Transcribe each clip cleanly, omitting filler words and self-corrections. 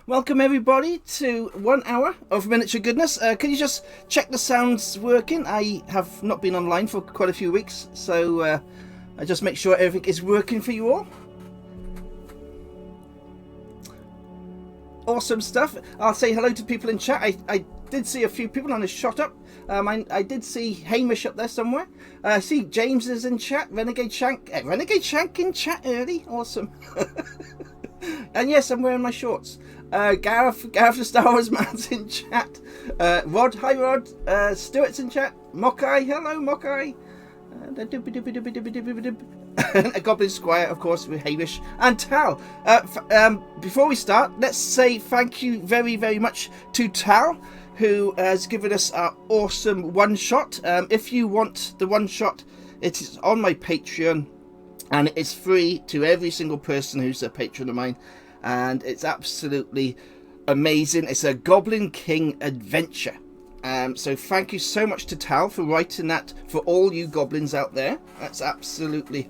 Welcome everybody to 1 hour of miniature goodness. Can you just check the sound's working? I have not been online for quite a few weeks, so I just make sure everything is working for you all. Awesome stuff. I'll say hello to people in chat. I did see a few people on a shot up. I did see Hamish up there somewhere. I see James is in chat. Renegade Shank in chat early. Awesome. And yes, I'm wearing my shorts. Gareth the Star Wars man's in chat. Rod, hi Rod. Stuart's in chat. Mokai, hello Mokai. A Goblin Squire, of course, with Hamish and Tal. Before we start, let's say thank you very, very much to Tal, who has given us our awesome one-shot. If you want the one-shot, it is on my Patreon, and it is free to every single person who's a patron of mine, and it's absolutely amazing. It's a Goblin King adventure. So thank you so much to Tal for writing that for all you goblins out there. That's absolutely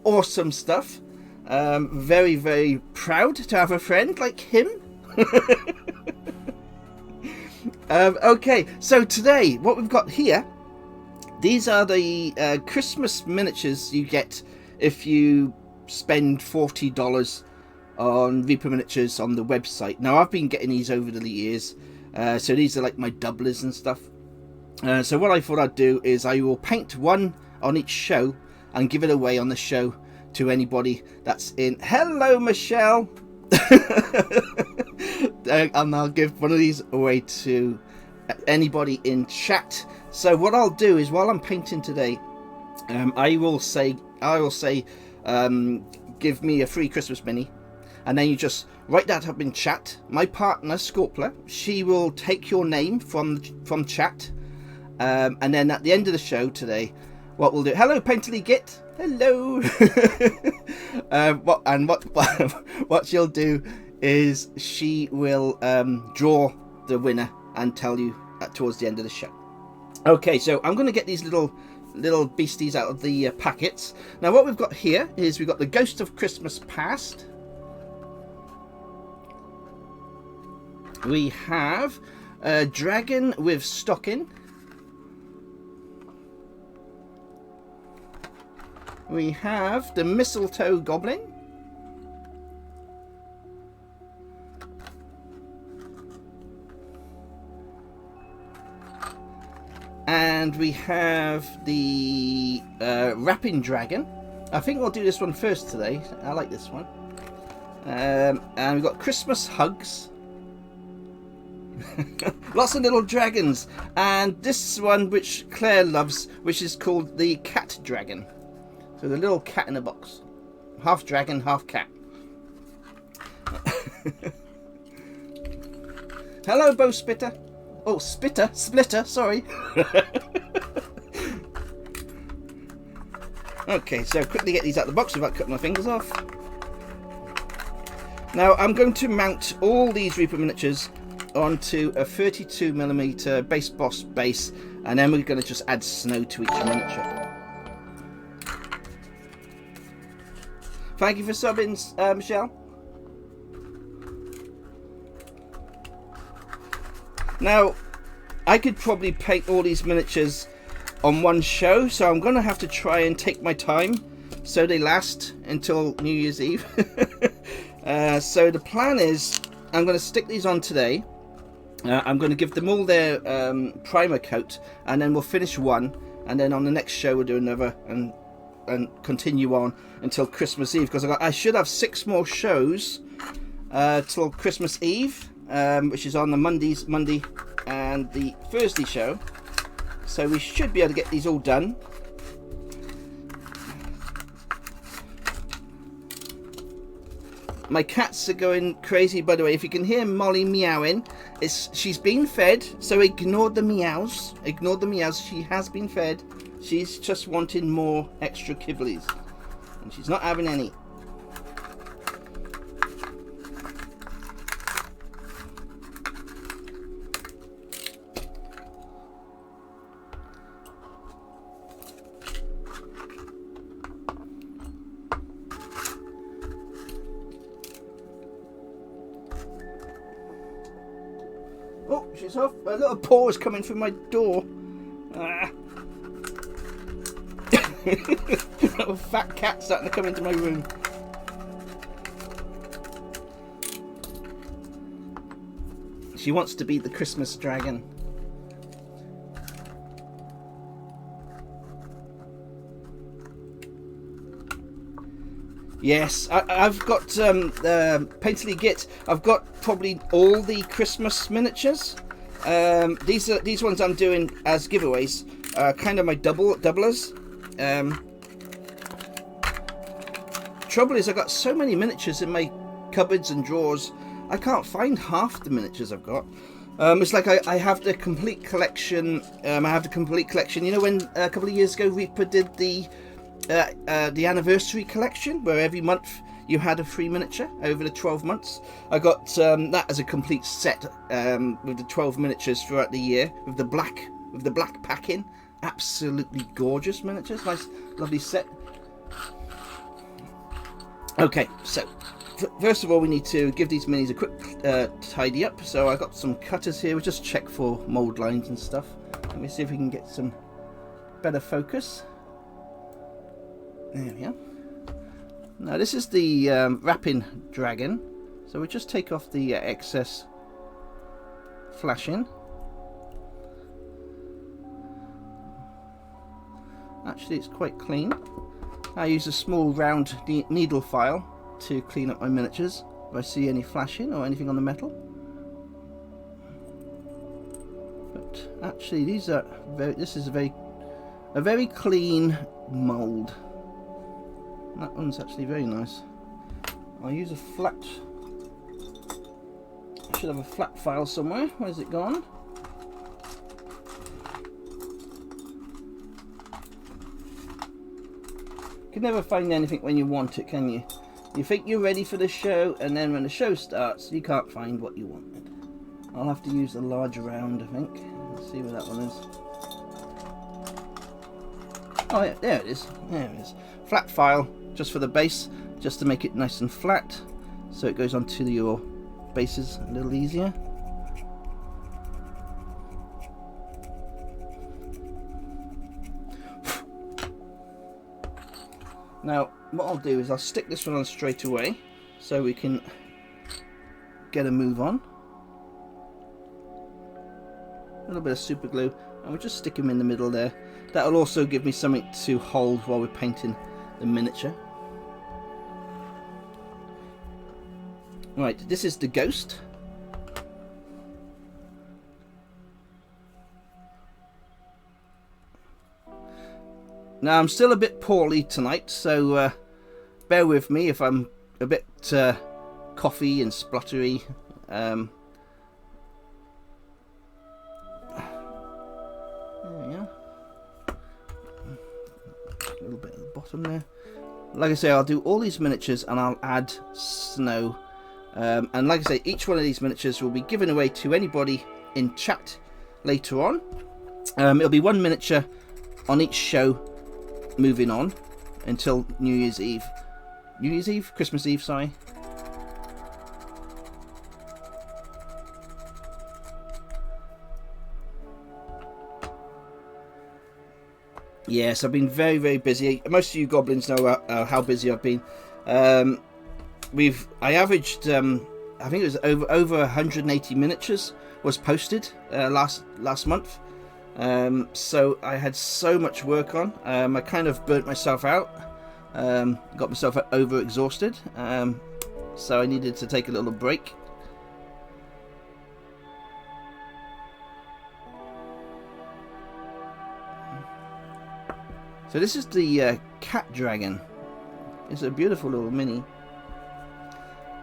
awesome stuff. Very, very proud to have a friend like him. Okay, so today what we've got here, these are the Christmas miniatures you get if you spend $40 on Reaper Miniatures on the website. Now I've been getting these over the years. So these are like my doublers and stuff. So what I thought I'd do is I will paint one on each show and give it away on the show to anybody that's in. Hello Michelle. And I'll give one of these away to anybody in chat. So what I'll do is while I'm painting today, I will say give me a free Christmas mini, and then you just write that up in chat. My partner Scorpler, she will take your name from chat, and then at the end of the show today, what we'll do. Hello Pentily Git. Hello. What she'll do is she will draw the winner and tell you towards the end of the show. Okay, so I'm going to get these little beasties out of the packets. Now what we've got here is we've got the Ghost of Christmas Past. We have a dragon with stocking. We have the mistletoe goblin. And we have the rapping dragon. I think we'll do this one first today. I like this one. And we've got Christmas hugs. Lots of little dragons. And this one which Claire loves, which is called the cat dragon. So the little cat in a box. Half dragon, half cat. Hello Bo Spitter. Oh, Splitter, sorry. Okay, so quickly get these out of the box without cutting my fingers off. Now I'm going to mount all these Reaper miniatures onto a 32mm base boss base, and then we're going to just add snow to each miniature. Thank you for subbing, Michelle. Now, I could probably paint all these miniatures on one show, so I'm going to have to try and take my time so they last until New Year's Eve. So the plan is I'm going to stick these on today. I'm going to give them all their primer coat, and then we'll finish one, and then on the next show we'll do another and continue on until Christmas Eve, because I should have 6 more shows till Christmas Eve, which is on the Monday and the Thursday show, so we should be able to get these all done. My cats are going crazy, by the way. If you can hear Molly meowing, she's been fed, so ignore the meows. Ignore the meows. She has been fed. She's just wanting more extra kibblies, and she's not having any. Oh, she's off. A little paw is coming through my door. Ah. Little fat cat starting to come into my room. She wants to be the Christmas dragon. Yes, I've got Painterly Git. I've got probably all the Christmas miniatures. These ones I'm doing as giveaways. Kind of my doublers. Trouble is, I've got so many miniatures in my cupboards and drawers. I can't find half the miniatures I've got. It's like I have the complete collection. You know, when a couple of years ago Reaper did the anniversary collection, where every month you had a free miniature over the 12 months. I got that as a complete set with the 12 miniatures throughout the year with the black packing. Absolutely gorgeous miniatures. Nice, lovely set. Okay, so first of all, we need to give these minis a quick tidy up. So I got some cutters here. We'll just check for mold lines and stuff. Let me see if we can get some better focus. There we are. Now this is the wrapping dragon. So we'll just take off the excess flashing. Actually, it's quite clean. I use a small round needle file to clean up my miniatures if I see any flashing or anything on the metal. But actually, this is a very clean mould. That one's actually very nice. I'll use a flat. I should have a flat file somewhere. Where's it gone? You can never find anything when you want it, can you? You think you're ready for the show, and then when the show starts, you can't find what you wanted. I'll have to use a larger round, I think. Let's see where that one is. Oh yeah, there it is. There it is. Flat file, just for the base, just to make it nice and flat, so it goes onto your bases a little easier. Now, what I'll do is I'll stick this one on straight away, so we can get a move on. A little bit of super glue, and we'll just stick them in the middle there. That'll also give me something to hold while we're painting the miniature. Right, this is the ghost. Now, I'm still a bit poorly tonight, so bear with me if I'm a bit coughy and spluttery. There we are. A little bit at the bottom there. Like I say, I'll do all these miniatures and I'll add snow. And like I say, each one of these miniatures will be given away to anybody in chat later on. It'll be one miniature on each show moving on until New Year's Eve. Christmas Eve, sorry. Yes, I've been very, very busy. Most of you goblins know how busy I've been. I averaged, I think it was over 180 miniatures was posted last month. So I had so much work on. I kind of burnt myself out. Got myself over exhausted. So I needed to take a little break. So this is the cat dragon. It's a beautiful little mini.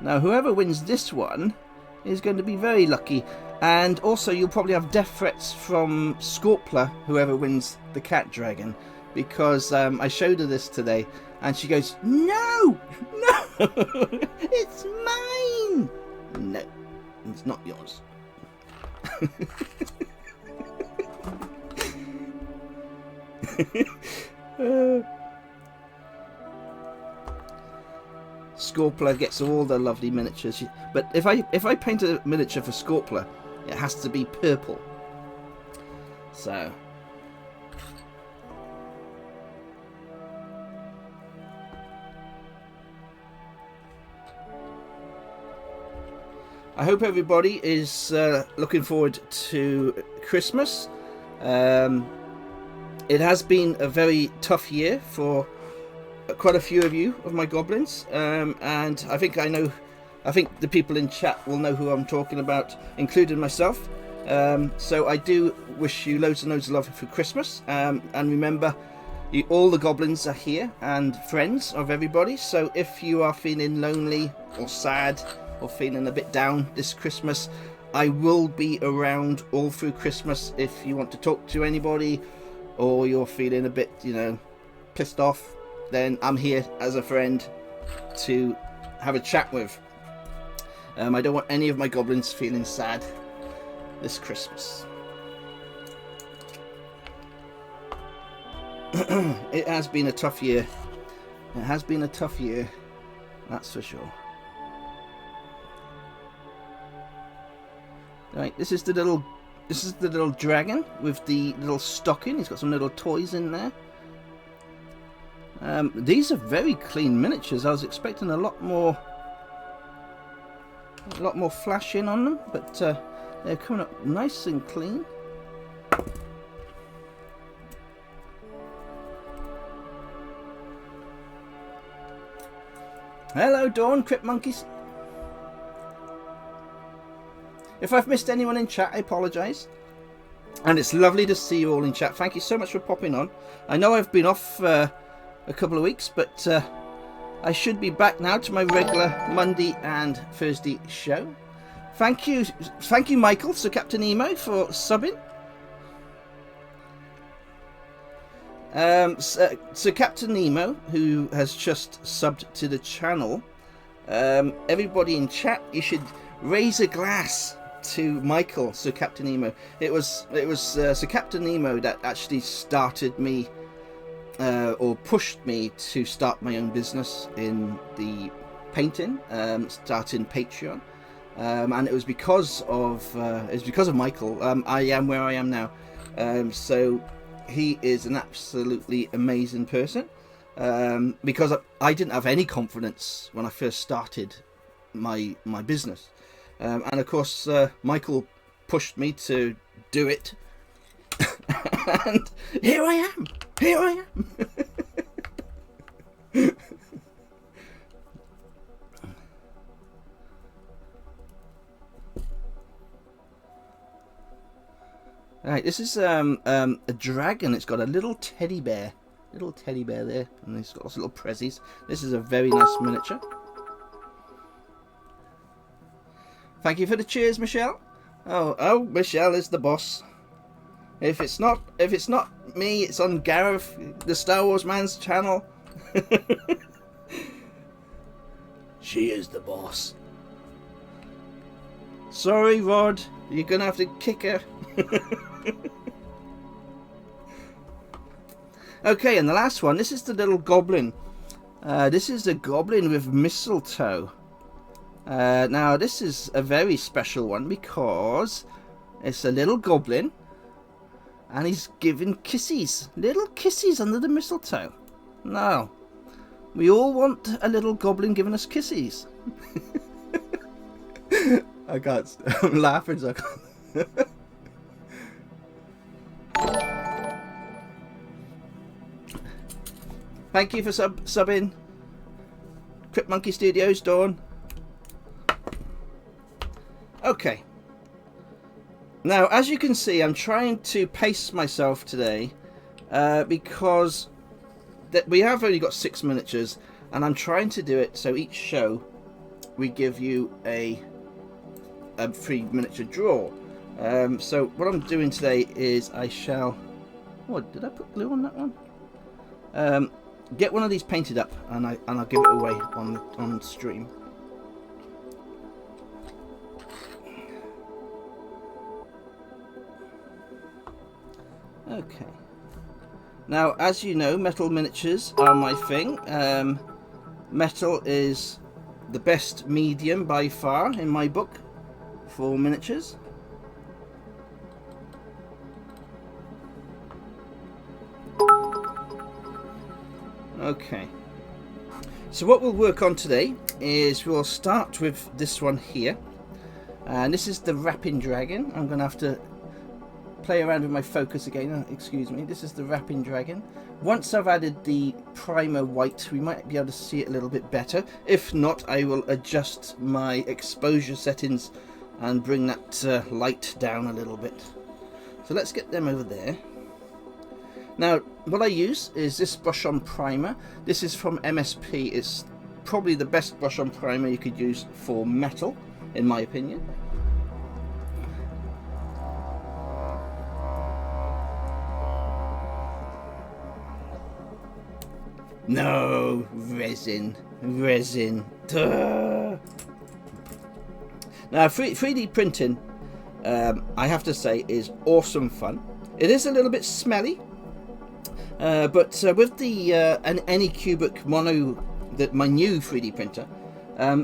Now whoever wins this one is going to be very lucky, and also you'll probably have death threats from Scorpla, whoever wins the cat dragon, because I showed her this today and she goes, no, it's mine. No, it's not yours. Scorpla gets all the lovely miniatures, but if I paint a miniature for Scorpla, It has to be purple. So I hope everybody is looking forward to Christmas. It has been a very tough year for quite a few of you, of my goblins, and I think the people in chat will know who I'm talking about, including myself. So I do wish you loads and loads of love for Christmas, and remember, all the goblins are here and friends of everybody. So if you are feeling lonely or sad or feeling a bit down this Christmas, I will be around all through Christmas. If you want to talk to anybody, or you're feeling a bit, pissed off, then I'm here as a friend to have a chat with. I don't want any of my goblins feeling sad this Christmas. It has been a tough year. It has been a tough year, that's for sure. Right, this is the little dragon with the little stocking. He's got some little toys in there. These are very clean miniatures. I was expecting a lot more flashing on them, but they're coming up nice and clean. Hello, Dawn, Crypt Monkeys. If I've missed anyone in chat, I apologise. And it's lovely to see you all in chat. Thank you so much for popping on. I know I've been off a couple of weeks, but I should be back now to my regular Monday and Thursday show. Thank you, Michael, Sir Captain Emo, for subbing. Sir Captain Nemo, who has just subbed to the channel. Everybody in chat, you should raise a glass to Michael, Sir Captain Nemo. It was Sir Captain Nemo that actually started me, or pushed me to start my own business in the painting, starting Patreon, and it was because of Michael. I am where I am now. So he is an absolutely amazing person, because I didn't have any confidence when I first started my business, and of course Michael pushed me to do it, and here I am. Right, this is a dragon. It's got a little teddy bear there, and it's got lots of little prezzies. This is a very nice miniature. Thank you for the cheers, Michelle. Oh, Michelle is the boss. If it's not me, it's on Gareth, the Star Wars man's channel. She is the boss. Sorry, Rod, you're gonna have to kick her. Okay, and the last one. This is the little goblin. This is a goblin with mistletoe. Now, this is a very special one because it's a little goblin, and he's giving kisses, little kisses under the mistletoe. Now, we all want a little goblin giving us kisses. I can't. I'm laughing. So I can't. Thank you for subbing, Crypt Monkey Studios, Dawn. Okay. Now, as you can see, I'm trying to pace myself today because we have only got 6 miniatures, and I'm trying to do it so each show we give you a free miniature draw. So what I'm doing today is I shall... What, did I put glue on that one? Get one of these painted up, and I'll give it away on stream. Okay. Now, as you know, metal miniatures are my thing. Metal is the best medium by far in my book for miniatures. Okay. So what we'll work on today is we'll start with this one here. And this is the Rapping Dragon. I'm going to have to play around with my focus again. Excuse me. This is the Rapping Dragon. Once I've added the primer white, we might be able to see it a little bit better. If not, I will adjust my exposure settings and bring that light down a little bit. So let's get them over there. Now, what I use is this brush-on primer. This is from MSP. It's probably the best brush-on primer you could use for metal, in my opinion. No, resin. Duh. Now, 3D printing, I have to say, is awesome fun. It is a little bit smelly, but with the Anycubic Mono, my new 3D printer,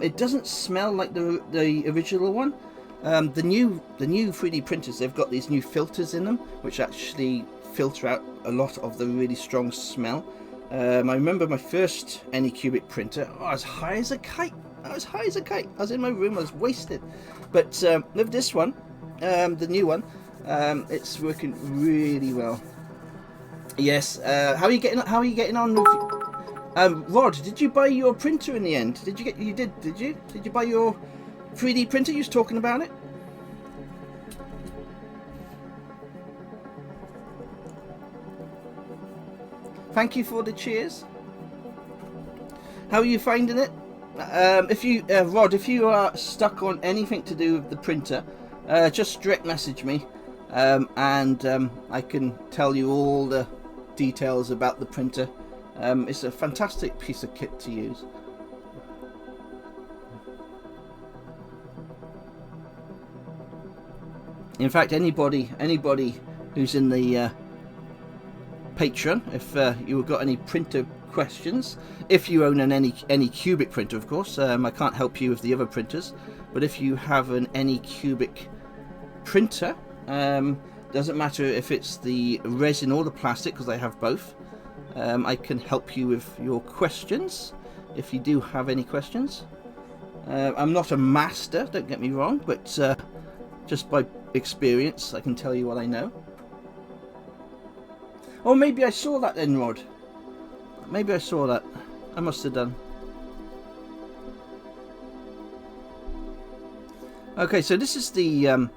it doesn't smell like the original one. The new 3D printers, they've got these new filters in them, which actually filter out a lot of the really strong smell. I remember my first Anycubic printer. Oh, I was high as a kite. I was in my room. I was wasted. But with this one, the new one, it's working really well. Yes. How are you getting on with? Rod, did you buy your printer in the end? Did you buy your 3D printer? You was talking about it. Thank you for the cheers. How are you finding it? If you, Rod, if you are stuck on anything to do with the printer, just direct message me, and I can tell you all the details about the printer. It's a fantastic piece of kit to use. In fact, anybody who's in the Patreon, if you've got any printer questions, if you own an Anycubic printer, of course, I can't help you with the other printers, but if you have an Anycubic printer, doesn't matter if it's the resin or the plastic, because I have both, I can help you with your questions if you do have any questions. I'm not a master, don't get me wrong, but just by experience I can tell you what I know. Oh, maybe I saw that then, Rod. Maybe I saw that. I must have done. Okay, so this is the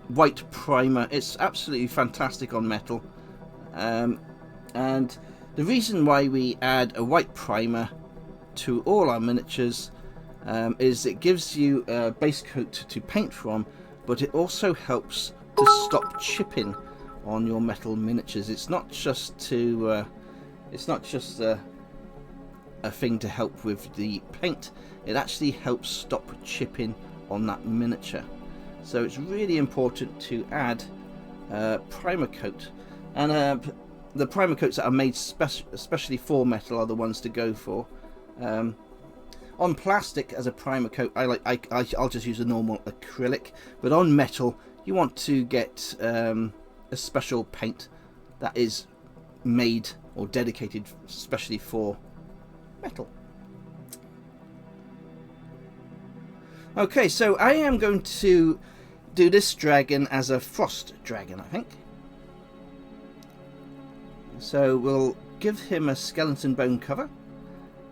white primer. It's absolutely fantastic on metal. And the reason why we add a white primer to all our miniatures is it gives you a base coat to paint from, but it also helps to stop chipping on your metal miniatures. It's not just to a thing to help with the paint. It actually helps stop chipping on that miniature. So it's really important to add primer coat, and the primer coats that are made especially for metal are the ones to go for. On plastic as a primer coat, I'll just use a normal acrylic, but on metal you want to get a special paint that is made or dedicated especially for metal. Okay, so I am going to do this dragon as a frost dragon, I think. So we'll give him a skeleton bone cover,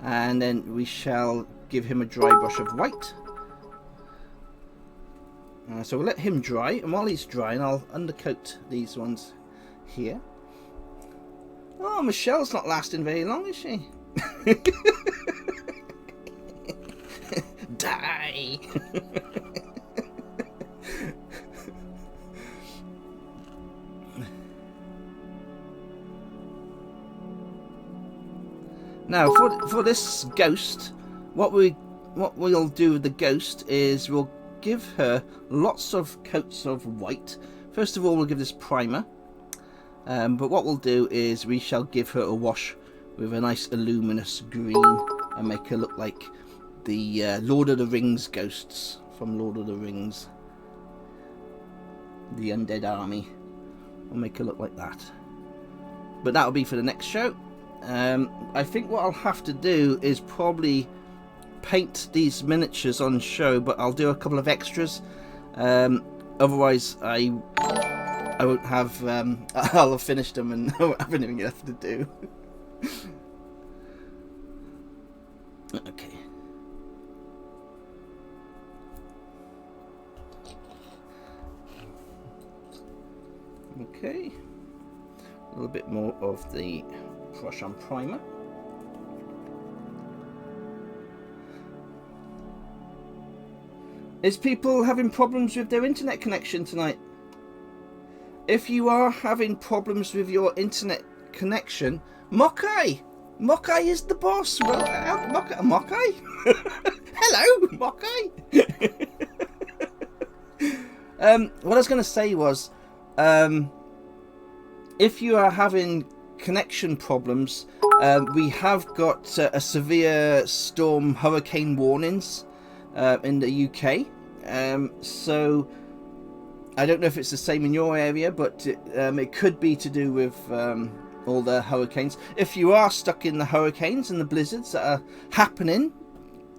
and then we shall give him a dry brush of white. So we'll let him dry, and while he's drying I'll undercoat these ones here. Oh, Michelle's not lasting very long, is she? Die! Now for this ghost, what we'll do with the ghost is we'll give her lots of coats of white. First of all, we'll give this primer, but what we'll do is we shall give her a wash with a nice luminous green and make her look like the Lord of the Rings ghosts from Lord of the Rings, the undead army. We'll make her look like that, but that'll be for the next show. I think what I'll have to do is probably paint these miniatures on show, but I'll do a couple of extras. Otherwise, I won't have. I'll have finished them and I won't have anything left to do. Okay. Okay. A little bit more of the brush on primer. Is people having problems with their internet connection tonight? If you are having problems with your internet connection, Mokai is the boss. Well, Mokai. Hello, Mokai. What I was going to say was, if you are having connection problems, we have got a severe storm hurricane warnings in the UK. So I don't know if it's the same in your area, but it could be to do with all the hurricanes. If you are stuck in the hurricanes and the blizzards that are happening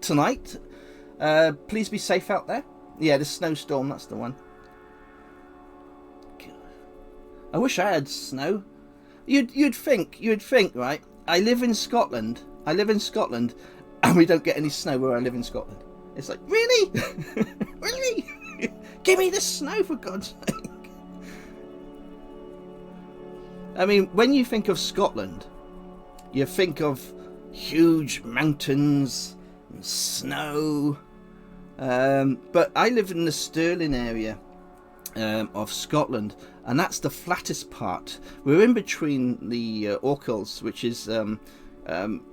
tonight, please be safe out there. Yeah, the snowstorm, that's the one. I wish I had snow. You'd think, right? I live in Scotland, and we don't get any snow where I live in Scotland. It's like, really? Really? Give me the snow, for God's sake. I mean, when you think of Scotland, you think of huge mountains and snow. But I live in the Stirling area of Scotland, and that's the flattest part. We're in between the Orkels, which is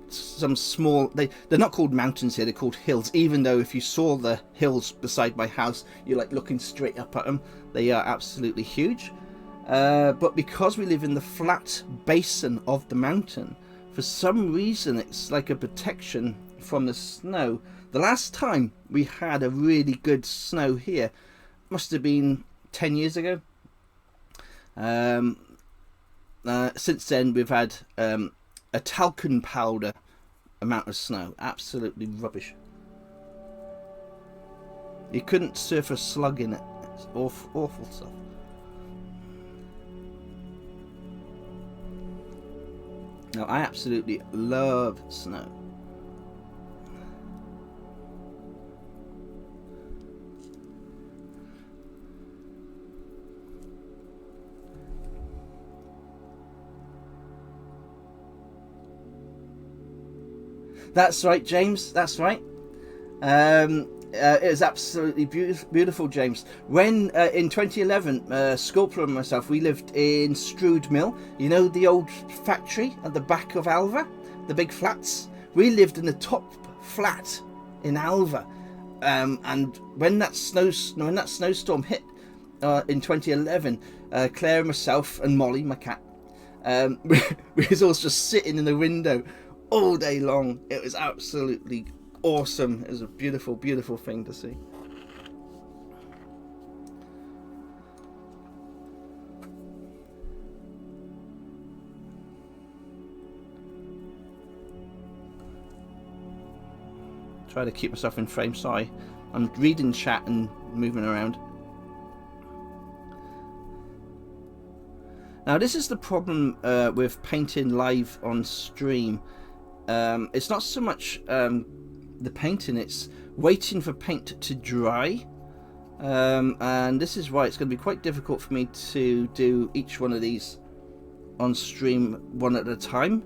some small, they're not called mountains here, they're called hills, even though if you saw the hills beside my house, you're like looking straight up at them. They are absolutely huge. But because we live in the flat basin of the mountain, for some reason it's like a protection from the snow. The last time we had a really good snow here must have been 10 years ago. Since then we've had a talcum powder amount of snow. Absolutely rubbish. You couldn't surf a slug in it. It's awful stuff. No, I absolutely love snow. That's right, James. That's right. It was absolutely beautiful, James. When in 2011, Sculptor and myself, we lived in Strood Mill. You know the old factory at the back of Alva, the big flats. We lived in the top flat in Alva, and when that snowstorm hit in 2011, Claire and myself and Molly, my cat, we was all just sitting in the window all day long. It was absolutely awesome. It was a beautiful, beautiful thing to see. Try to keep myself in frame. Sorry, I'm reading chat and moving around. Now this is the problem with painting live on stream. It's not so much the painting, it's waiting for paint to dry, and this is why it's going to be quite difficult for me to do each one of these on stream one at a time,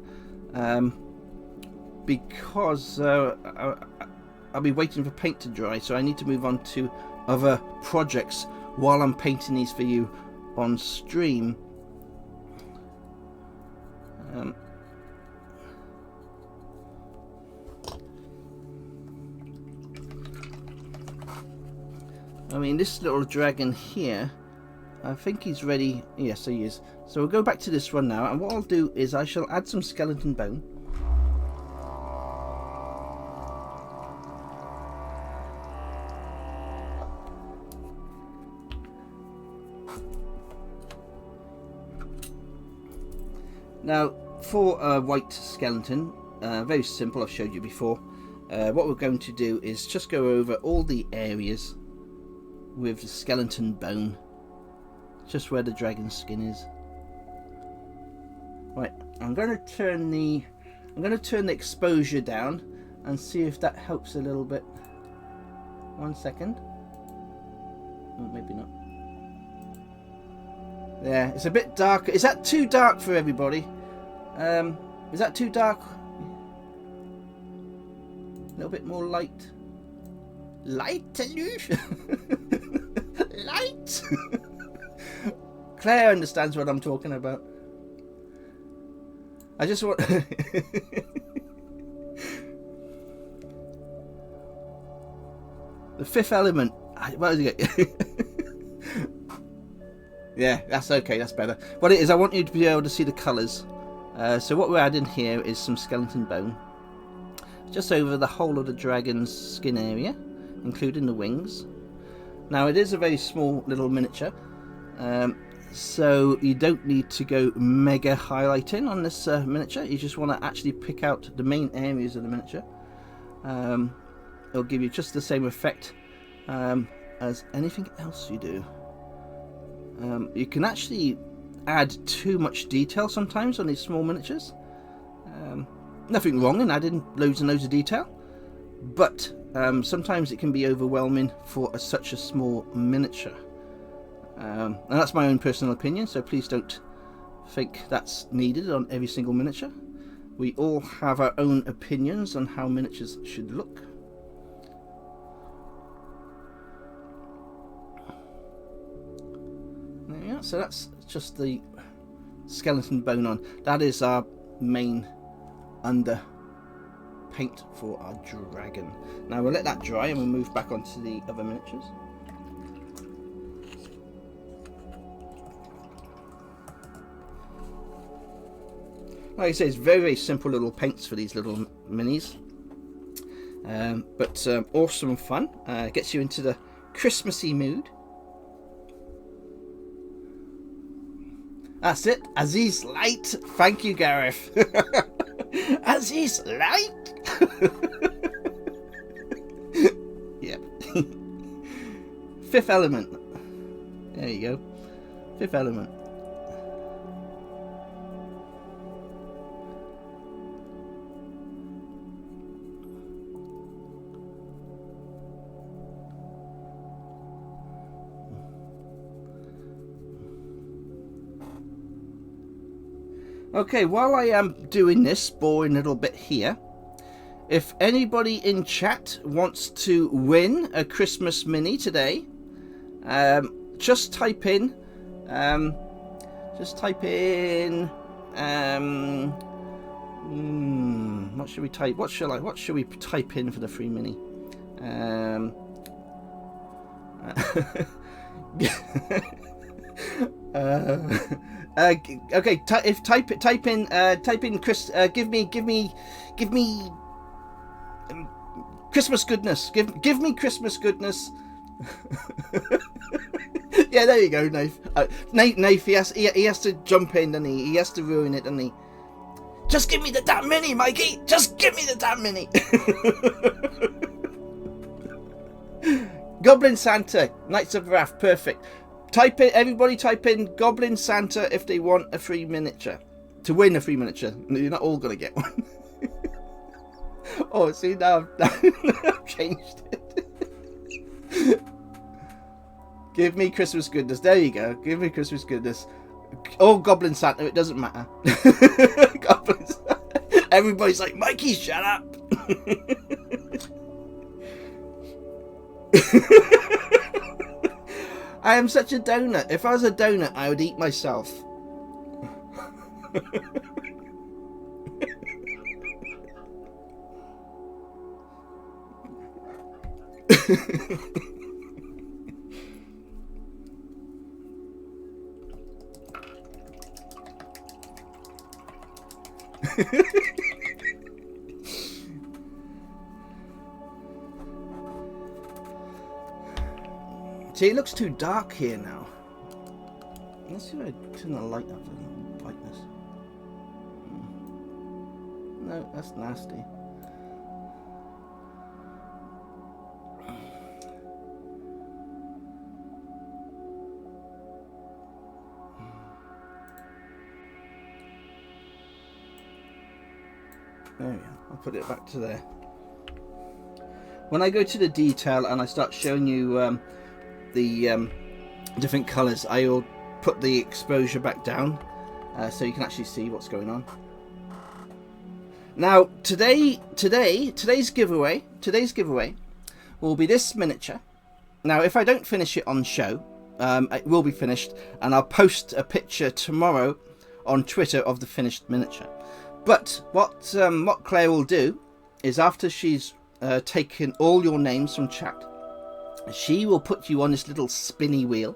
because I'll be waiting for paint to dry, so I need to move on to other projects while I'm painting these for you on stream. I mean, this little dragon here, I think he's ready. Yes, he is. So we'll go back to this one now, and what I'll do is I shall add some skeleton bone. Now, for a white skeleton, very simple, I've showed you before. What we're going to do is just go over all the areas with the skeleton bone, just where the dragon skin is. Right, I'm going to turn the exposure down and see if that helps a little bit. 1 second. Oh, maybe not. Yeah, it's a bit darker. Is that too dark for everybody? Is that too dark? A little bit more light. Light illusion. Light. Claire understands what I'm talking about. I just want. The fifth element. What is it? Yeah, that's okay. That's better. What it is, I want you to be able to see the colours. So what we're adding here is some skeleton bone, just over the whole of the dragon's skin area, including the wings. Now it is a very small little miniature, so you don't need to go mega highlighting on this miniature. You just want to actually pick out the main areas of the miniature. It'll give you just the same effect as anything else you do. You can actually add too much detail sometimes on these small miniatures. Nothing wrong in adding loads and loads of detail, but sometimes it can be overwhelming for such a small miniature. And that's my own personal opinion, so please don't think that's needed on every single miniature. We all have our own opinions on how miniatures should look. There we are. So that's just the skeleton bone on. That is our main under paint for our dragon. Now we'll let that dry and we'll move back onto the other miniatures. Like I say, it's very, very simple little paints for these little minis, but awesome fun. Gets you into the Christmassy mood. That's it. Aziz Light. Thank you, Gareth. Aziz Light. Yep. Fifth element. There you go. Fifth element. Okay, while I am doing this boring little bit here, if anybody in chat wants to win a Christmas mini today, just type in, what should we type? What should we type in for the free mini? Okay, type in Chris. Give me Christmas goodness. Give me Christmas goodness. Yeah, there you go, Nath. Nath, he has to jump in, doesn't he? He has to ruin it, doesn't he? Just give me the damn mini, Mikey. Just give me the damn mini. Goblin Santa, Knights of Wrath, perfect. Type in, everybody type in Goblin Santa if they want a free miniature. To win a free miniature. You're not all going to get one. Oh, see, now I've changed it. Give me Christmas goodness. There you go. Give me Christmas goodness. Oh, Goblin Santa, it doesn't matter. Goblin Santa. Everybody's like, Mikey, shut up. I am such a donut. If I was a donut, I would eat myself. See, it looks too dark here now. Let's see if I turn the light up a little brightness. No, that's nasty. There we go. I'll put it back to there. When I go to the detail and I start showing you the different colours, I will put the exposure back down so you can actually see what's going on. Now today's giveaway will be this miniature. Now if I don't finish it on show, it will be finished, and I'll post a picture tomorrow on Twitter of the finished miniature. But what Claire will do is, after she's taken all your names from chat, she will put you on this little spinny wheel,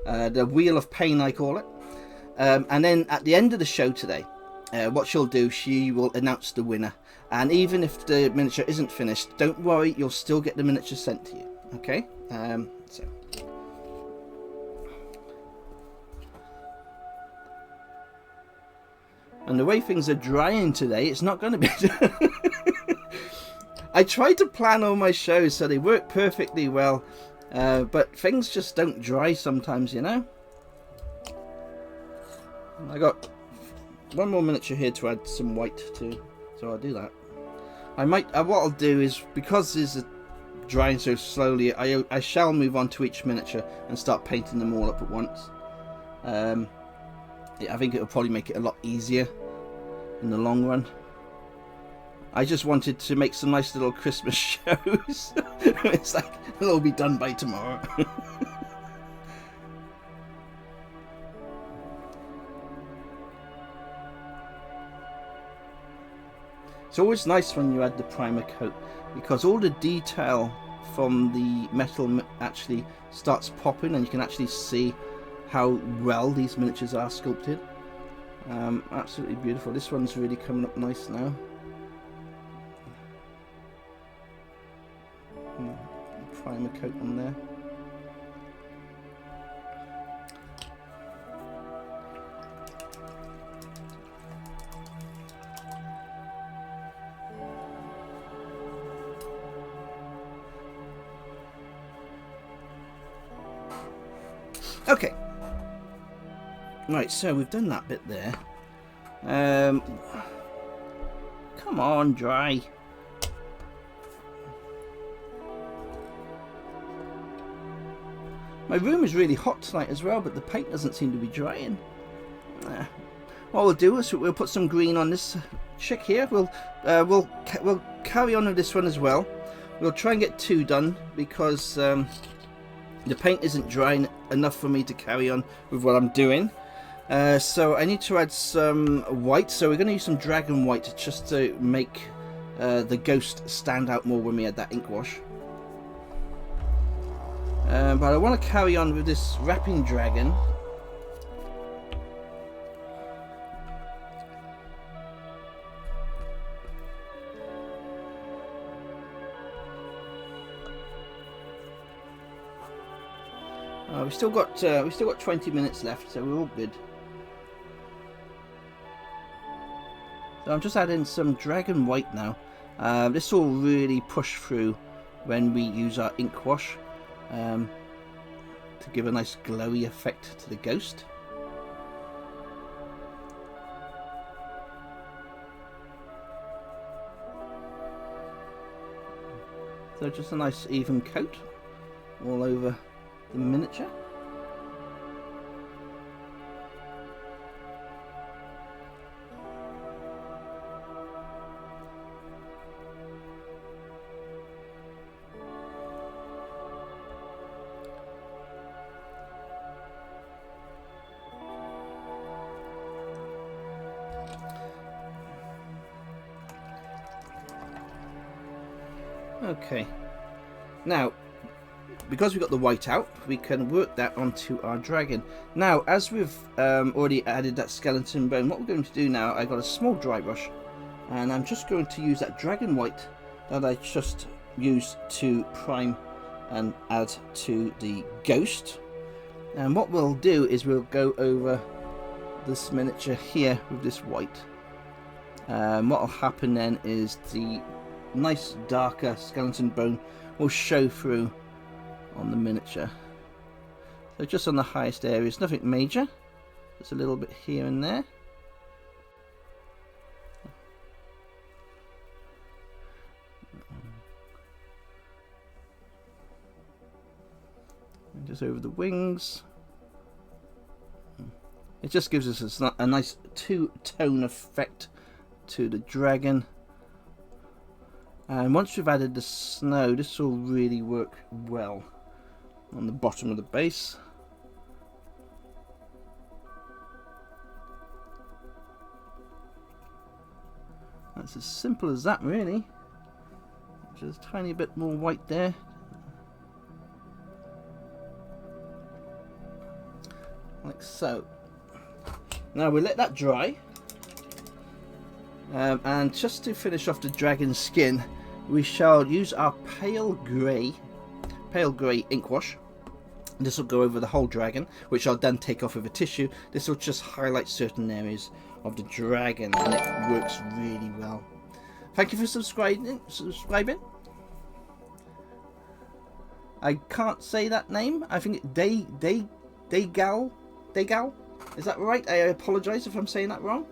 the wheel of pain I call it, and then at the end of the show today, what she'll do, she will announce the winner. And even if the miniature isn't finished, don't worry, you'll still get the miniature sent to you. Okay, so. And the way things are drying today, it's not going to be... I try to plan all my shows so they work perfectly well, but things just don't dry sometimes, you know? I got one more miniature here to add some white to, so I'll do that. I might... what I'll do is, because this is drying so slowly, I shall move on to each miniature and start painting them all up at once. I think it'll probably make it a lot easier in the long run. I just wanted to make some nice little Christmas shows. It's like, it'll all be done by tomorrow. It's always nice when you add the primer coat, because all the detail from the metal actually starts popping, and you can actually see how well these miniatures are sculpted. Absolutely beautiful. This one's really coming up nice now. Primer coat on there. Okay. Right, so we've done that bit there. Come on, dry. My room is really hot tonight as well, but the paint doesn't seem to be drying. What we'll do is we'll put some green on this chick here. We'll carry on with this one as well. We'll try and get 2 done, because the paint isn't drying enough for me to carry on with what I'm doing. So I need to add some white, so we're going to use some dragon white just to make the ghost stand out more when we add that ink wash. But I want to carry on with this wrapping dragon. We've still got 20 minutes left, so we're all good. So I'm just adding some dragon white now. This will really push through when we use our ink wash, to give a nice glowy effect to the ghost. So just a nice even coat all over the miniature. Okay, now because we've got the white out, we can work that onto our dragon. Now, as we've already added that skeleton bone, what we're going to do now, I've got a small dry brush, and I'm just going to use that dragon white that I just used to prime and add to the ghost. And what we'll do is we'll go over this miniature here with this white, What will happen then is the nice darker skeleton bone will show through on the miniature. So just on the highest areas, nothing major, just a little bit here and there. And just over the wings. It just gives us a nice two-tone effect to the dragon. And once we've added the snow, this will really work well on the bottom of the base. That's as simple as that, really. Just a tiny bit more white there. Like so. Now we'll let that dry. And just to finish off the dragon's skin, we shall use our pale grey ink wash. This will go over the whole dragon, which I'll then take off with a tissue. This will just highlight certain areas of the dragon, and it works really well. Thank you for subscribing. I can't say that name. I think Degal. Is that right? I apologise if I'm saying that wrong.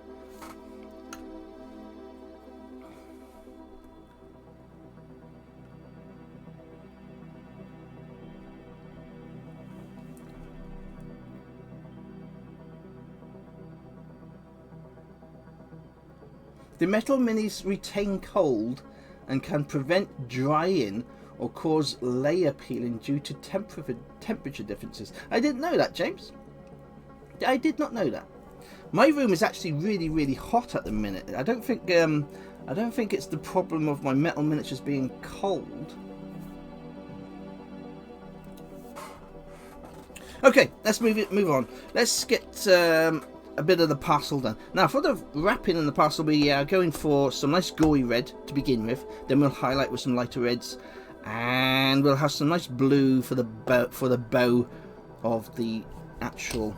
The metal minis retain cold and can prevent drying or cause layer peeling due to temperature differences. I didn't know that, James. I did not know that. My room is actually really hot at the minute. I don't think it's the problem of my metal miniatures being cold. Okay, let's move on. Let's get a bit of the parcel done. Now, for the wrapping in the parcel, we are going for some nice gory red to begin with. Then we'll highlight with some lighter reds, and we'll have some nice blue for the bow of the actual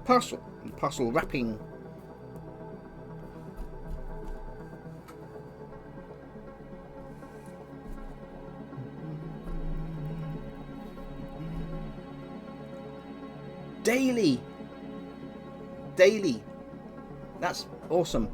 parcel wrapping. Daily. That's awesome.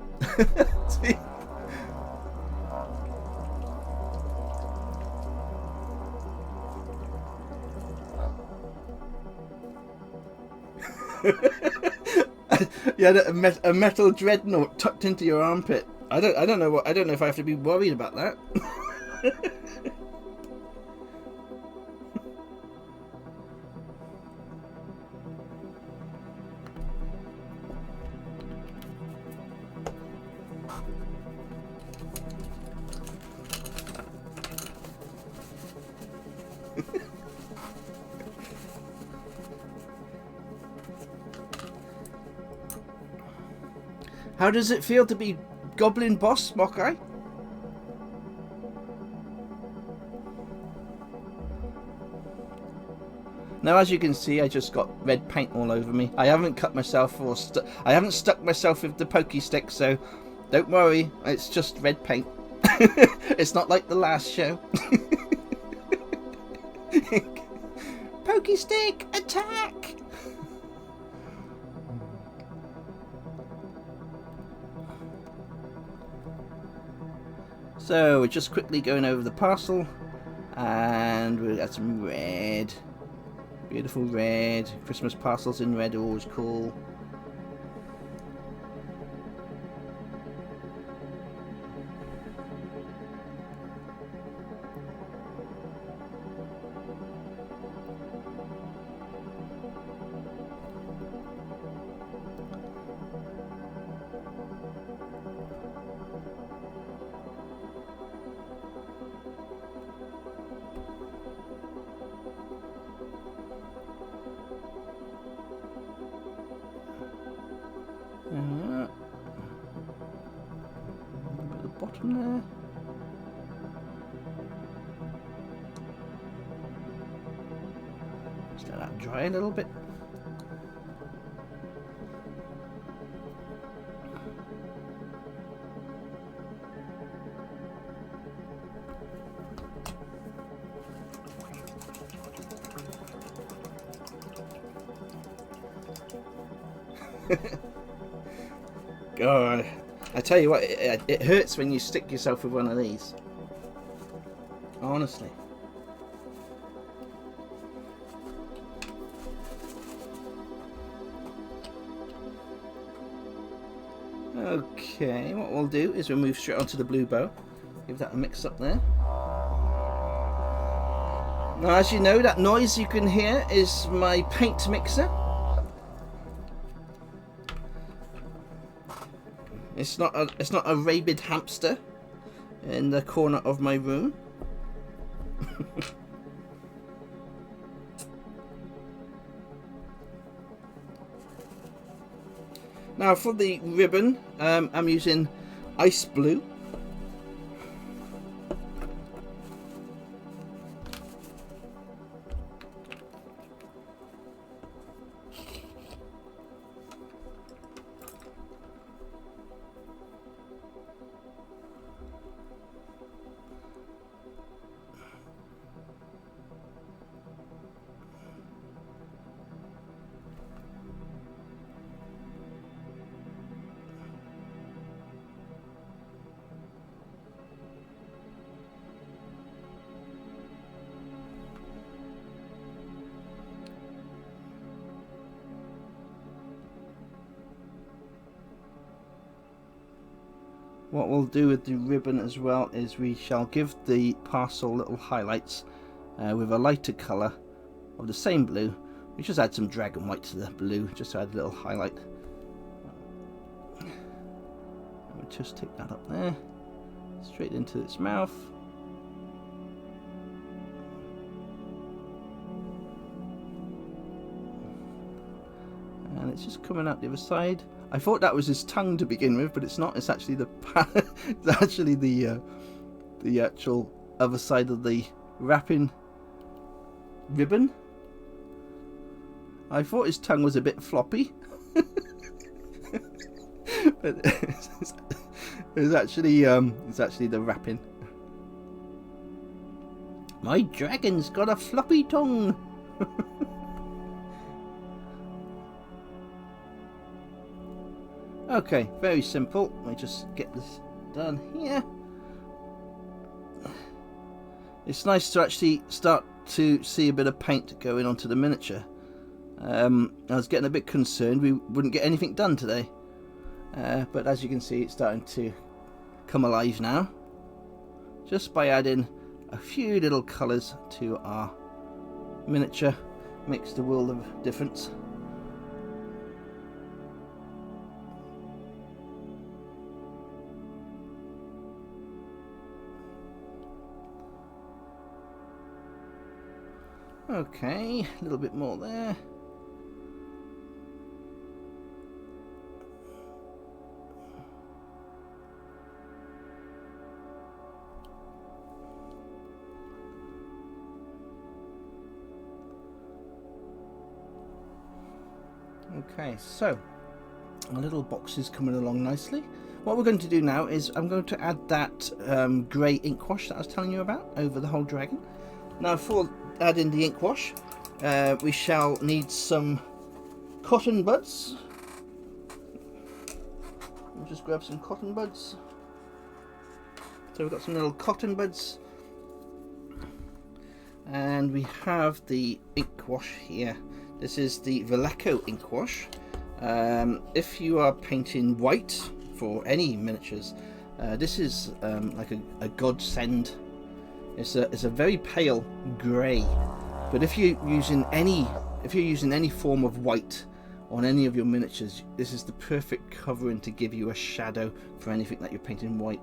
You had a metal dreadnought tucked into your armpit. I don't know if I have to be worried about that. How does it feel to be Goblin boss, Mokai? Now, as you can see, I just got red paint all over me. I haven't cut myself or I haven't stuck myself with the pokey stick, so don't worry. It's just red paint. It's not like the last show. Pokey stick, attack! So we're just quickly going over the parcel, and we've got some red, beautiful red. Christmas parcels in red are always cool. At the bottom there. Just let that dry a little bit. God, I tell you what, it hurts when you stick yourself with one of these. Honestly. Okay, what we'll do is we'll move straight onto the blue bow. Give that a mix up there. Now, as you know, that noise you can hear is my paint mixer. It's not a rabid hamster in the corner of my room. Now for the ribbon, I'm using ice blue. What we'll do with the ribbon as well is we shall give the parcel little highlights with a lighter colour of the same blue. We just add some dragon white to the blue just to add a little highlight. We'll just take that up there, straight into its mouth. And it's just coming out the other side. I thought that was his tongue to begin with, but it's not. It's actually the it's actually the actual other side of the wrapping ribbon. I thought his tongue was a bit floppy, but it's actually the wrapping. My dragon's got a floppy tongue. Okay, very simple. Let me just get this done here. It's nice to actually start to see a bit of paint going onto the miniature. I was getting a bit concerned we wouldn't get anything done today. But as you can see, it's starting to come alive now. Just by adding a few little colours to our miniature makes the world of difference. Okay, a little bit more there. Okay, so our little box is coming along nicely. What we're going to do now is I'm going to add that grey ink wash that I was telling you about over the whole dragon. Now for adding the ink wash, we shall need some cotton buds. We'll just grab some cotton buds. So we've got some little cotton buds, and we have the ink wash here. This is the Vallejo ink wash. If you are painting white for any miniatures, this is like a godsend. It's a very pale grey, but if you're using any form of white on any of your miniatures, this is the perfect covering to give you a shadow for anything that you're painting white.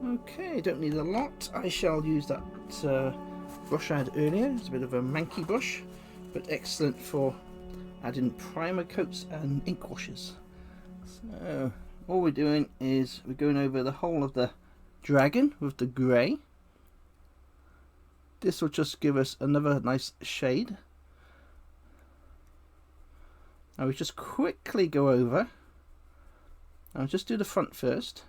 Okay, don't need a lot. I shall use that brush I had earlier. It's a bit of a manky brush, but excellent for adding primer coats and ink washes. So all we're doing is we're going over the whole of the dragon with the grey. This will just give us another nice shade. Now we just quickly go over I'll just do the front first.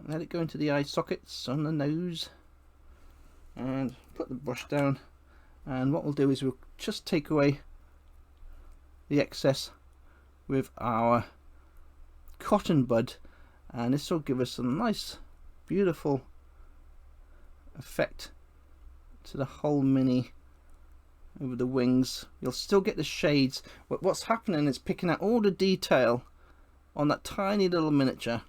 Let it go into the eye sockets on the nose. And put the brush down. And what we'll do is we'll just take away the excess with our cotton bud. And this will give us a nice, beautiful effect to the whole mini over the wings. You'll still get the shades, but what's happening is picking out all the detail on that tiny little miniature,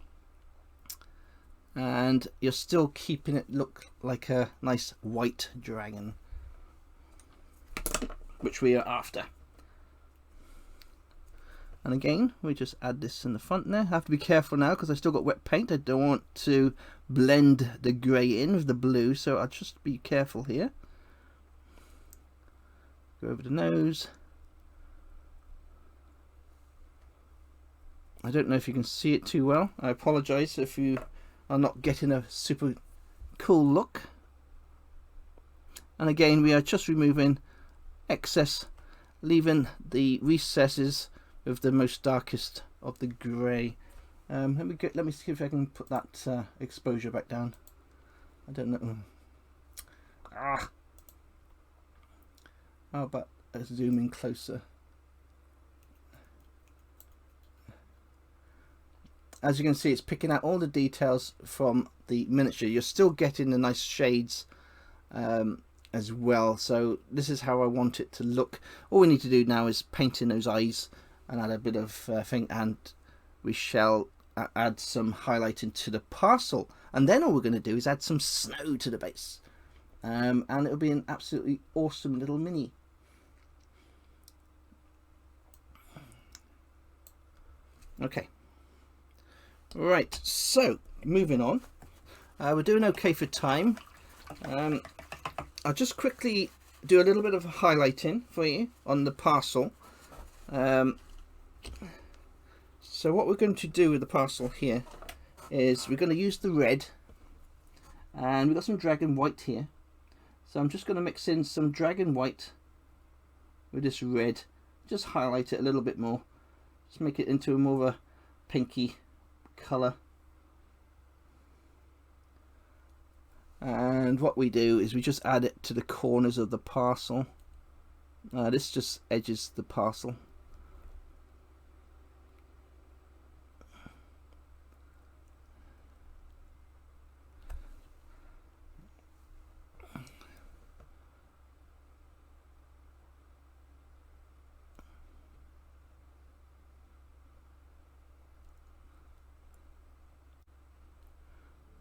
and you're still keeping it look like a nice white dragon, which we are after. And again, we just add this in the front there. I have to be careful now because I still got wet paint. I don't want to blend the grey in with the blue, so I'll just be careful here. Go over the nose. I don't know if you can see it too well. I apologise if you are not getting a super cool look. And again, we are just removing excess, leaving the recesses with the most darkest of the grey. Let me see if I can put that exposure back down. I don't know. How about zoom in closer? As you can see, it's picking out all the details from the miniature. You're still getting the nice shades as well. So this is how I want it to look. All we need to do now is paint in those eyes and add a bit of thing, and we shall add some highlighting to the parcel. And then all we're going to do is add some snow to the base. And it'll be an absolutely awesome little mini. Okay. Right, so moving on. We're doing okay for time. I'll just quickly do a little bit of highlighting for you on the parcel. So what we're going to do with the parcel here is we're going to use the red, and we've got some dragon white here. So I'm just going to mix in some dragon white with this red, just highlight it a little bit more, just make it into a more of a pinky colour. And what we do is we just add it to the corners of the parcel. This just edges the parcel.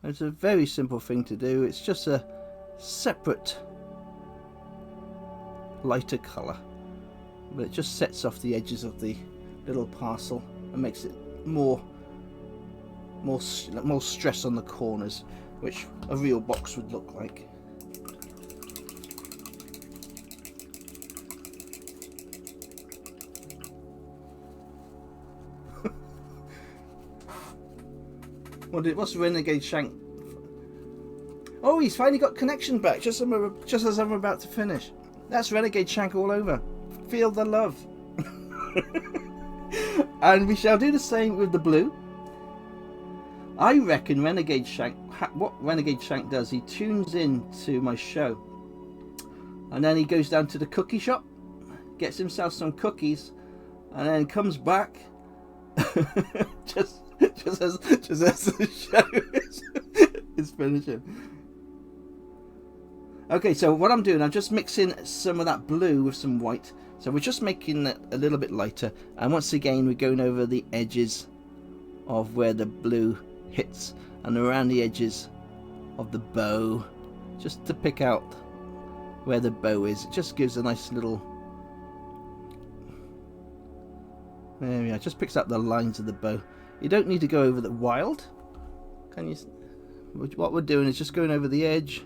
It's a very simple thing to do. It's just a separate lighter colour, but it just sets off the edges of the little parcel and makes it more stress on the corners, which a real box would look like. What's Renegade Shank? Oh, he's finally got connection back just as I'm about to finish. That's Renegade Shank all over. Feel the love. And we shall do the same with the blue. I reckon Renegade Shank, what Renegade Shank does, he tunes in to my show, and then he goes down to the cookie shop, gets himself some cookies, and then comes back just as the show is finishing. Okay, so what I'm doing, I'm just mixing some of that blue with some white. So we're just making it a little bit lighter, and once again we're going over the edges of where the blue hits and around the edges of the bow, just to pick out where the bow is. It just gives a nice little, there we are, just picks up the lines of the bow. You don't need to go over the wild. Can you? What we're doing is just going over the edge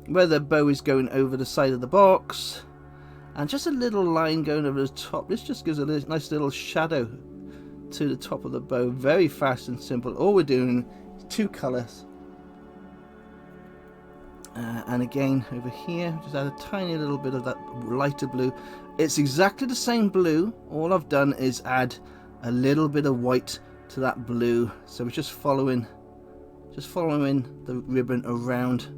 where the bow is going over the side of the box, and just a little line going over the top. This just gives a nice little shadow to the top of the bow. Very fast and simple. All we're doing is two colours, and again over here just add a tiny little bit of that lighter blue. It's exactly the same blue. All I've done is add a little bit of white to that blue. So we're just following the ribbon around.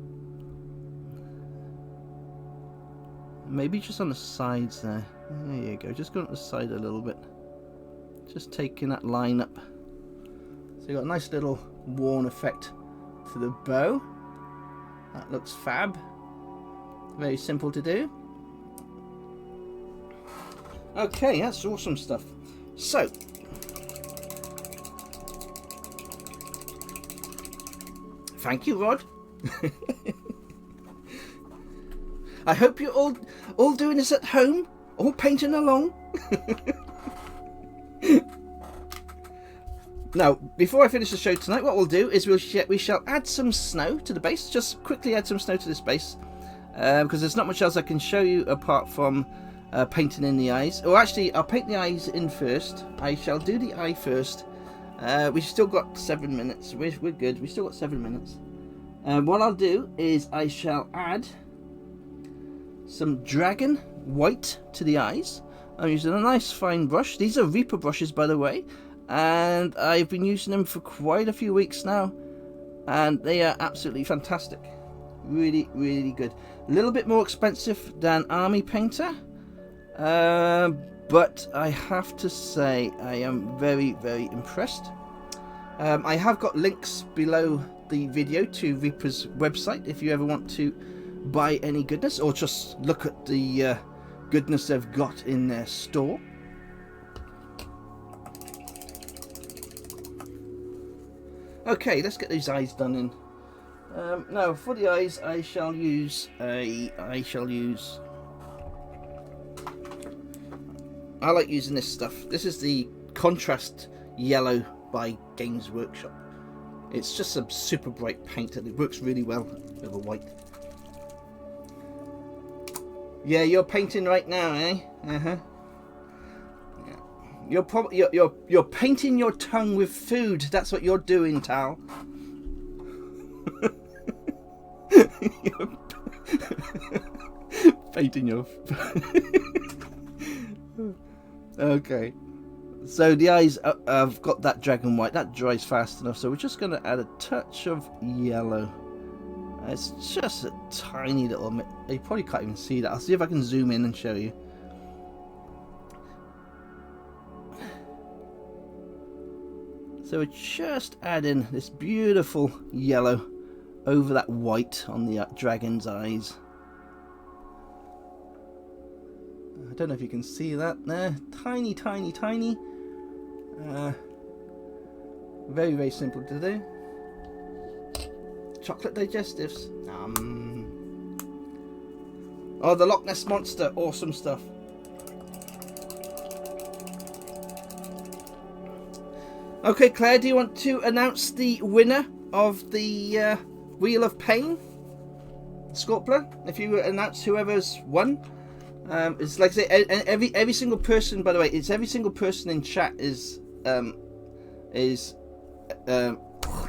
Maybe just on the sides there. There you go. Just going to the side a little bit. Just taking that line up. So you got a nice little worn effect to the bow. That looks fab. Very simple to do. Okay, that's awesome stuff. So, thank you, Rod. I hope you're all doing this at home, all painting along. Now, before I finish the show tonight, what we'll do is we shall add some snow to the base. Just quickly add some snow to this base, because there's not much else I can show you apart from painting in the eyes. Or actually, I'll paint the eyes in first. I shall do the eye first. We've still got 7 minutes. We're good. We've still got 7 minutes. What I'll do is I shall add some dragon white to the eyes. I'm using a nice fine brush. These are Reaper brushes, by the way, and I've been using them for quite a few weeks now, and they are absolutely fantastic. Really, really good. A little bit more expensive than Army Painter, but I have to say I am very, very impressed. I have got links below the video to Reaper's website if you ever want to buy any goodness, or just look at the goodness they've got in their store. Okay, let's get these eyes done in. Now for the eyes, I like using this stuff. This is the Contrast Yellow by Games Workshop. It's just a super bright paint and it works really well over white. Yeah, you're painting right now, eh? Uh-huh. Yeah. You're painting your tongue with food. That's what you're doing, Tal. Painting your okay. So the eyes, I've got that dragon white. That dries fast enough. So we're just going to add a touch of yellow. It's just a tiny little... You probably can't even see that. I'll see if I can zoom in and show you. So we're just adding this beautiful yellow over that white on the dragon's eyes. I don't know if you can see that there. Tiny, tiny, tiny. Very, very simple to do. Chocolate digestives. Oh, the Loch Ness Monster. Awesome stuff. Okay, Claire, do you want to announce the winner of the Wheel of Pain? Scorpler? If you announce whoever's won. It's like I say, every single person, by the way, it's every single person in chat I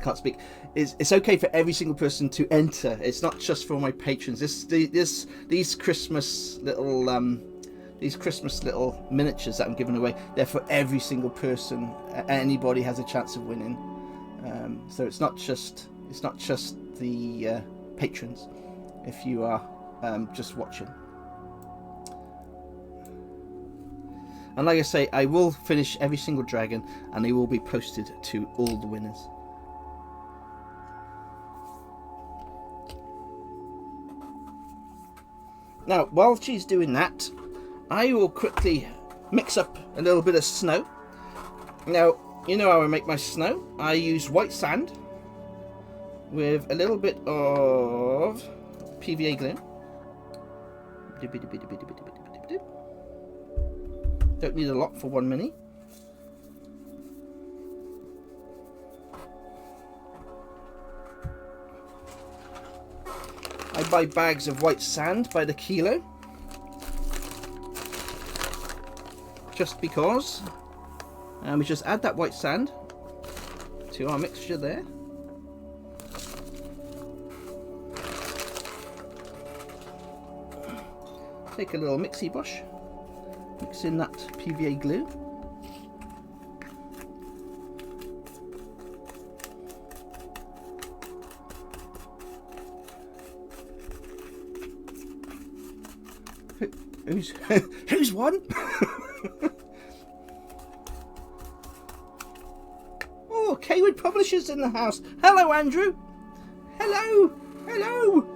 can't speak. It's okay for every single person to enter. It's not just for my patrons. These Christmas little miniatures that I'm giving away, they're for every single person. Anybody has a chance of winning. So it's not just the patrons. If you are just watching. And like I say, I will finish every single dragon, and they will be posted to all the winners. Now, while she's doing that, I will quickly mix up a little bit of snow. Now, you know how I make my snow. I use white sand with a little bit of PVA glue. Don't need a lot for 1 mini. I buy bags of white sand by the kilo. Just because. And we just add that white sand to our mixture there. Take a little mixie brush. Mix in that PVA glue. Who's won? Oh, Kaywood Publishers in the house. Hello, Andrew. Hello. Hello.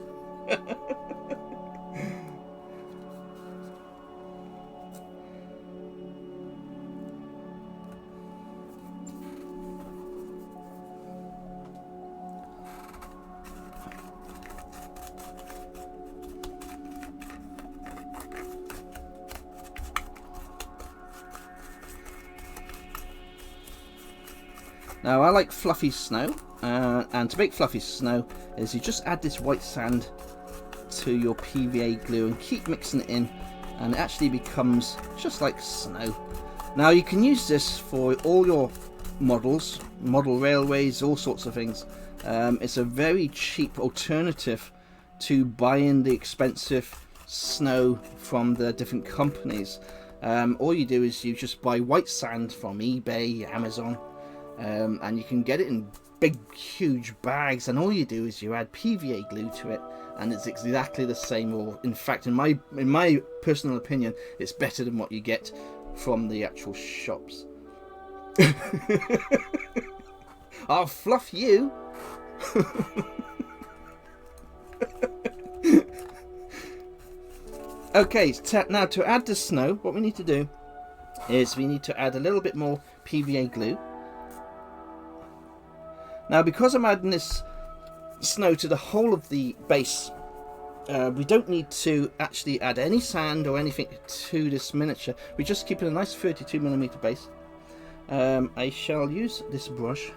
Now, I like fluffy snow, and to make fluffy snow is you just add this white sand to your PVA glue and keep mixing it in, and it actually becomes just like snow. Now, you can use this for all your models, model railways, all sorts of things. It's a very cheap alternative to buying the expensive snow from the different companies. All you do is you just buy white sand from eBay, Amazon, and you can get it in big huge bags, and all you do is you add PVA glue to it, and it's exactly the same, or in fact in my personal opinion it's better than what you get from the actual shops. I'll fluff you. Okay, now to add the snow, what we need to do is we need to add a little bit more PVA glue. Now, because I'm adding this snow to the whole of the base, we don't need to actually add any sand or anything to this miniature. We just keep it a nice 32mm base. I shall use this brush,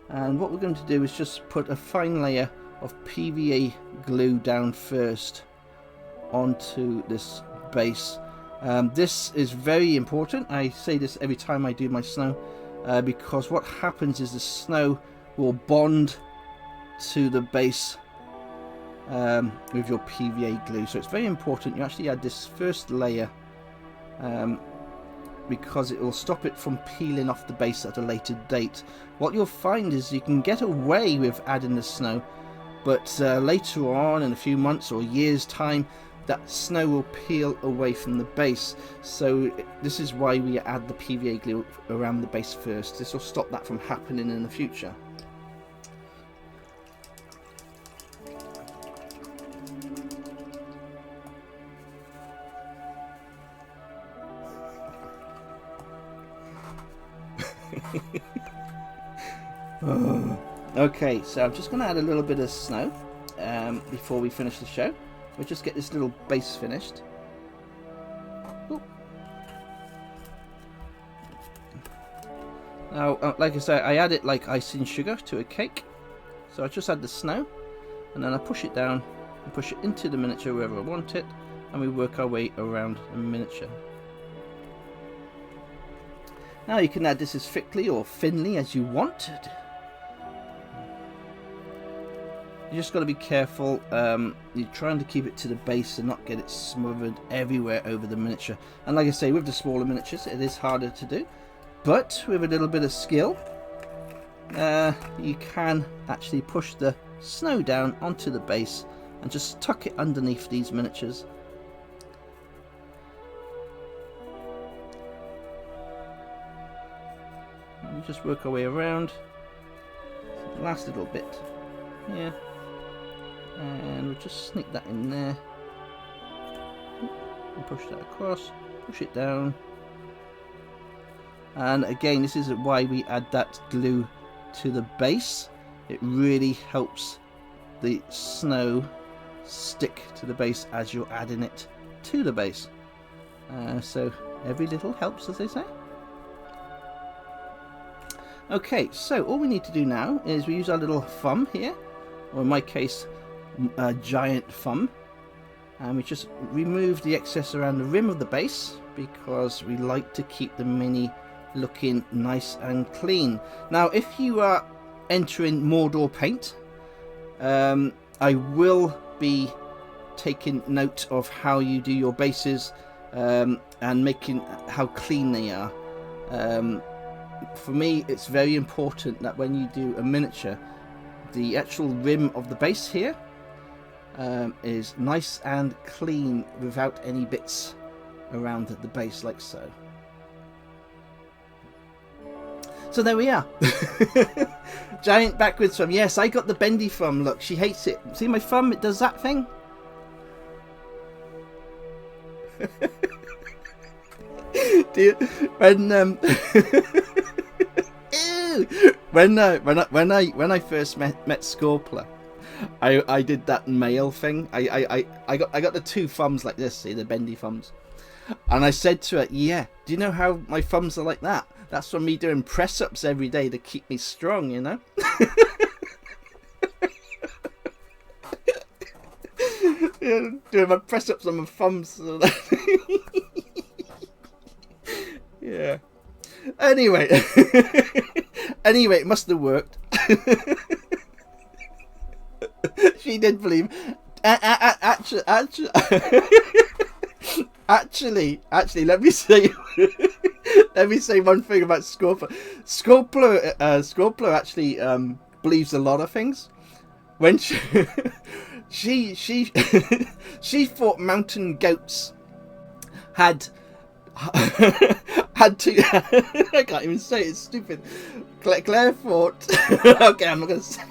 and what we're going to do is just put a fine layer of PVA glue down first onto this base. This is very important. I say this every time I do my snow. Because what happens is the snow will bond to the base with your PVA glue. So it's very important you actually add this first layer, because it will stop it from peeling off the base at a later date. What you'll find is you can get away with adding the snow, but later on, in a few months or years time, that snow will peel away from the base. So this is why we add the PVA glue around the base first. This will stop that from happening in the future. Okay, so I'm just going to add a little bit of snow before we finish the show. We'll just get this little base finished. Ooh. Now, like I say, I add it like icing sugar to a cake. So I just add the snow, and then I push it down and push it into the miniature wherever I want it, and we work our way around the miniature. Now you can add this as thickly or thinly as you want. You just got to be careful. You're trying to keep it to the base and not get it smothered everywhere over the miniature. And like I say, with the smaller miniatures, it is harder to do. But with a little bit of skill, you can actually push the snow down onto the base and just tuck it underneath these miniatures. And we just work our way around. The last little bit here. And we'll just sneak that in there and push that across, push it down. And again, this is why we add that glue to the base. It really helps the snow stick to the base as you're adding it to the base. So every little helps, as they say. Okay, so all we need to do now is we use our little thumb here, or in my case a giant thumb, and we just remove the excess around the rim of the base, because we like to keep the mini looking nice and clean. Now if you are entering Mordor paint, I will be taking note of how you do your bases, and making how clean they are. For me, it's very important that when you do a miniature, the actual rim of the base here, is nice and clean without any bits around the base like so. So there we are. Giant backwards thumb. Yes, I got the bendy thumb. Look, she hates it. See my thumb? It does that thing. Dear, when I first met Scorpler, I did that male thing. I got the two thumbs like this. See the bendy thumbs. And I said to her, yeah, do you know how my thumbs are like that? That's from me doing press-ups every day to keep me strong, you know? Yeah, doing my press-ups on my thumbs. Yeah. Anyway. Anyway, it must have worked. She did believe. Actually, let me say one thing about Scorpler. Scorpler actually believes a lot of things. When she thought mountain goats had to. I can't even say it, it's stupid. Claire thought. Okay, I'm not gonna say.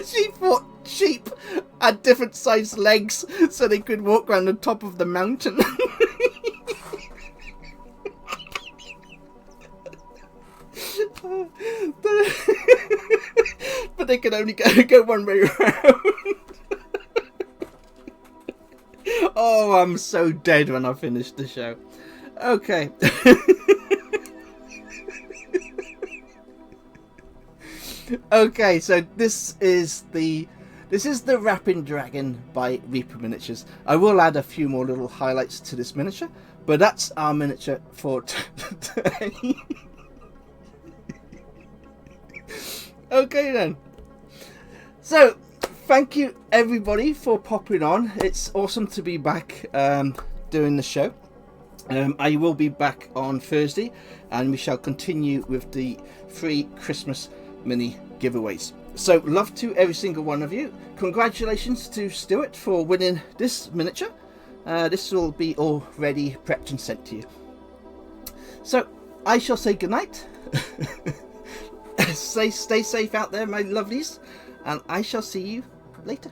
She thought sheep had different sized legs so they could walk around the top of the mountain. But they could only go one way around. Oh, I'm so dead when I finish the show. Okay. Okay, so this is the Rapping Dragon by Reaper Miniatures. I will add a few more little highlights to this miniature, but that's our miniature for today. Okay then. So, thank you everybody for popping on. It's awesome to be back doing the show. I will be back on Thursday, and we shall continue with the free Christmas mini giveaways. So love to every single one of you. Congratulations to Stuart for winning this miniature. This will be all ready, prepped and sent to you. So I shall say goodnight. Stay safe out there, my lovelies, and I shall see you later.